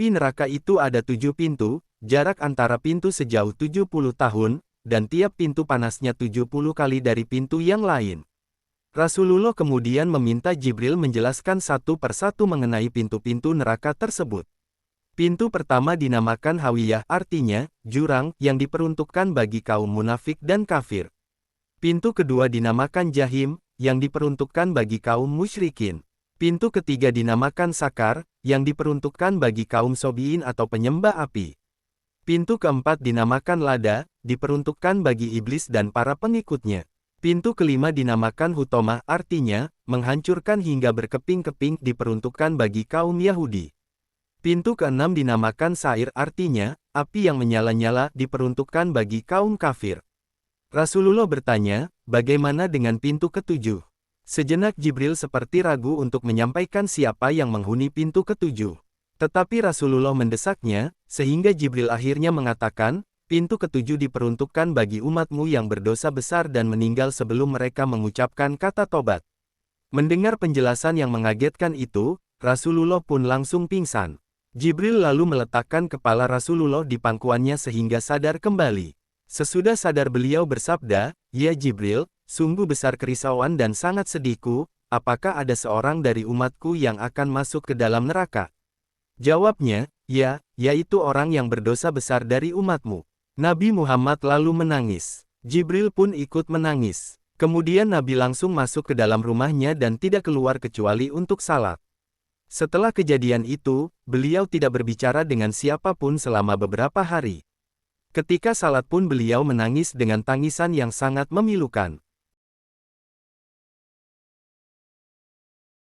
Api neraka itu ada 7 pintu, jarak antara pintu sejauh 70 tahun, dan tiap pintu panasnya 70 kali dari pintu yang lain. Rasulullah kemudian meminta Jibril menjelaskan satu persatu mengenai pintu-pintu neraka tersebut. Pintu pertama dinamakan Hawiyah, artinya, jurang, yang diperuntukkan bagi kaum munafik dan kafir. Pintu kedua dinamakan Jahim, yang diperuntukkan bagi kaum musyrikin. Pintu ketiga dinamakan Sakar, yang diperuntukkan bagi kaum Sobiin atau penyembah api. Pintu keempat dinamakan Lada, diperuntukkan bagi iblis dan para pengikutnya. Pintu kelima dinamakan Hutomah, artinya, menghancurkan hingga berkeping-keping, diperuntukkan bagi kaum Yahudi. Pintu keenam dinamakan Sair, artinya, api yang menyala-nyala, diperuntukkan bagi kaum kafir. Rasulullah bertanya, bagaimana dengan pintu ketujuh? Sejenak Jibril seperti ragu untuk menyampaikan siapa yang menghuni pintu ketujuh. Tetapi Rasulullah mendesaknya, sehingga Jibril akhirnya mengatakan, pintu ketujuh diperuntukkan bagi umatmu yang berdosa besar dan meninggal sebelum mereka mengucapkan kata tobat. Mendengar penjelasan yang mengagetkan itu, Rasulullah pun langsung pingsan. Jibril lalu meletakkan kepala Rasulullah di pangkuannya sehingga sadar kembali. Sesudah sadar beliau bersabda, "Ya Jibril, sungguh besar kerisauan dan sangat sedihku, apakah ada seorang dari umatku yang akan masuk ke dalam neraka?" Jawabnya, "Ya, yaitu orang yang berdosa besar dari umatmu." Nabi Muhammad lalu menangis. Jibril pun ikut menangis. Kemudian Nabi langsung masuk ke dalam rumahnya dan tidak keluar kecuali untuk salat. Setelah kejadian itu, beliau tidak berbicara dengan siapapun selama beberapa hari. Ketika salat pun beliau menangis dengan tangisan yang sangat memilukan.